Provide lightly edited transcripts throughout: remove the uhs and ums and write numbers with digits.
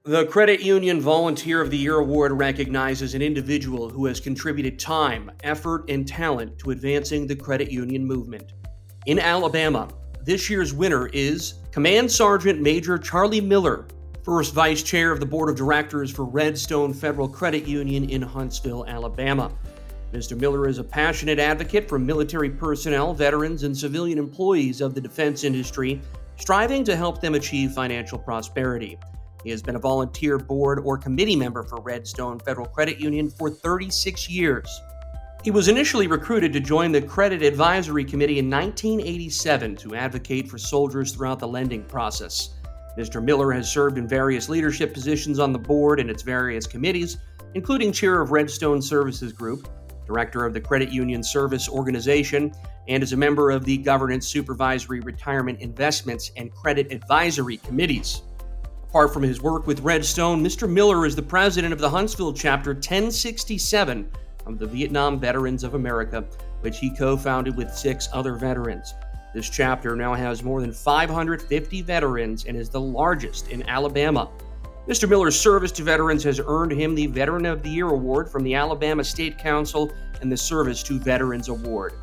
The Credit Union Volunteer of the Year Award recognizes an individual who has contributed time, effort, and talent to advancing the credit union movement. In Alabama, this year's winner is Command Sergeant Major Charlie Miller, first Vice Chair of the Board of Directors for Redstone Federal Credit Union in Huntsville, Alabama. Mr. Miller is a passionate advocate for military personnel, veterans, and civilian employees of the defense industry, striving to help them achieve financial prosperity. He has been a volunteer board or committee member for Redstone Federal Credit Union for 36 years. He was initially recruited to join the Credit Advisory Committee in 1987 to advocate for soldiers throughout the lending process. Mr. Miller has served in various leadership positions on the board and its various committees, including chair of Redstone Services Group, director of the Credit Union Service Organization, and is a member of the Governance Supervisory Retirement Investments and Credit Advisory Committees. Apart from his work with Redstone, Mr. Miller is the president of the Huntsville Chapter 1067 of the Vietnam Veterans of America, which he co-founded with 6 other veterans. This chapter now has more than 550 veterans and is the largest in Alabama. Mr. Miller's service to veterans has earned him the Veteran of the Year Award from the Alabama State Council and the Service to Veterans Award.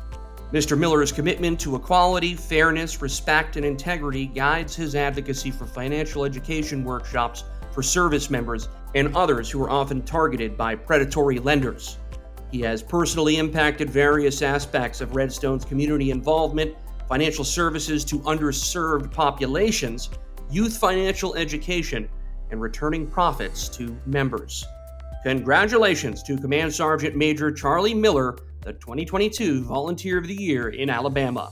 Mr. Miller's commitment to equality, fairness, respect, and integrity guides his advocacy for financial education workshops for service members and others who are often targeted by predatory lenders. He has personally impacted various aspects of Redstone's community involvement, financial services to underserved populations, youth financial education, and returning profits to members. Congratulations to Command Sergeant Major Charlie Miller, the 2022 Volunteer of the Year in Alabama.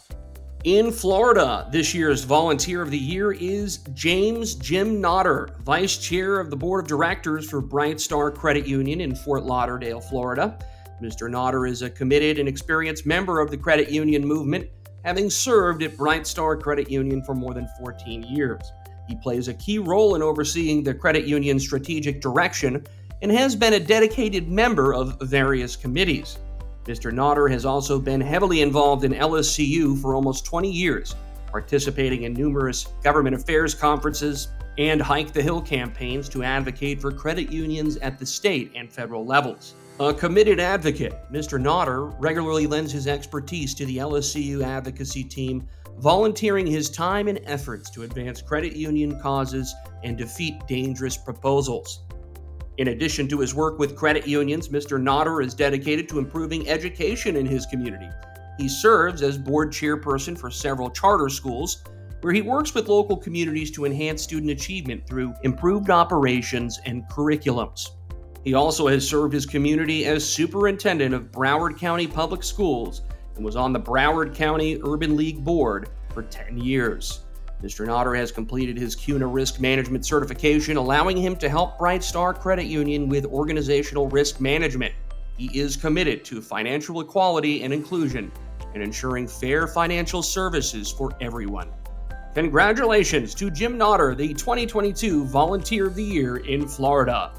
In Florida, this year's Volunteer of the Year is James Jim Nodder, Vice Chair of the Board of Directors for Bright Star Credit Union in Fort Lauderdale, Florida. Mr. Nodder is a committed and experienced member of the credit union movement, having served at Bright Star Credit Union for more than 14 years. He plays a key role in overseeing the credit union's strategic direction and has been a dedicated member of various committees. Mr. Nodder has also been heavily involved in LSCU for almost 20 years, participating in numerous government affairs conferences and Hike the Hill campaigns to advocate for credit unions at the state and federal levels. A committed advocate, Mr. Nodder regularly lends his expertise to the LSCU advocacy team, volunteering his time and efforts to advance credit union causes and defeat dangerous proposals. In addition to his work with credit unions, Mr. Nodder is dedicated to improving education in his community. He serves as board chairperson for several charter schools, where he works with local communities to enhance student achievement through improved operations and curriculums. He also has served his community as superintendent of Broward County Public Schools and was on the Broward County Urban League Board for 10 years. Mr. Nodder has completed his CUNA Risk Management certification, allowing him to help Bright Star Credit Union with organizational risk management. He is committed to financial equality and inclusion and ensuring fair financial services for everyone. Congratulations to Jim Nodder, the 2022 Volunteer of the Year in Florida.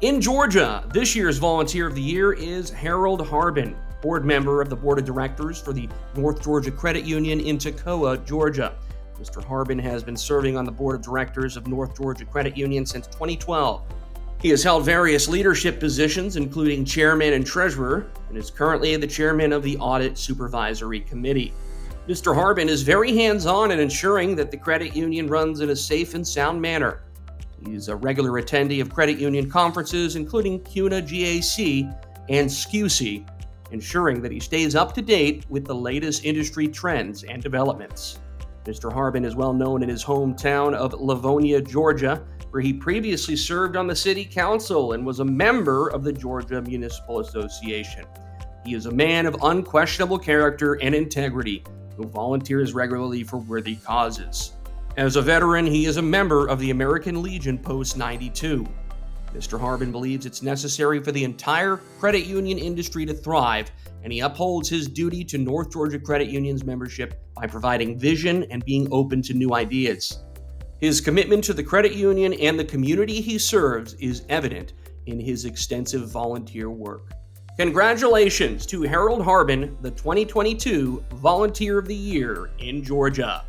In Georgia, this year's Volunteer of the Year is Harold Harbin, board member of the Board of Directors for the North Georgia Credit Union in Toccoa, Georgia. Mr. Harbin has been serving on the Board of Directors of North Georgia Credit Union since 2012. He has held various leadership positions, including chairman and treasurer, and is currently the chairman of the Audit Supervisory Committee. Mr. Harbin is very hands-on in ensuring that the credit union runs in a safe and sound manner. He's a regular attendee of credit union conferences, including CUNA GAC and SCUC, ensuring that he stays up to date with the latest industry trends and developments. Mr. Harbin is well known in his hometown of Livonia, Georgia, where he previously served on the city council and was a member of the Georgia Municipal Association. He is a man of unquestionable character and integrity who volunteers regularly for worthy causes. As a veteran, he is a member of the American Legion Post 92. Mr. Harbin believes it's necessary for the entire credit union industry to thrive, and he upholds his duty to North Georgia Credit Union's membership by providing vision and being open to new ideas. His commitment to the credit union and the community he serves is evident in his extensive volunteer work. Congratulations to Harold Harbin, the 2022 Volunteer of the Year in Georgia.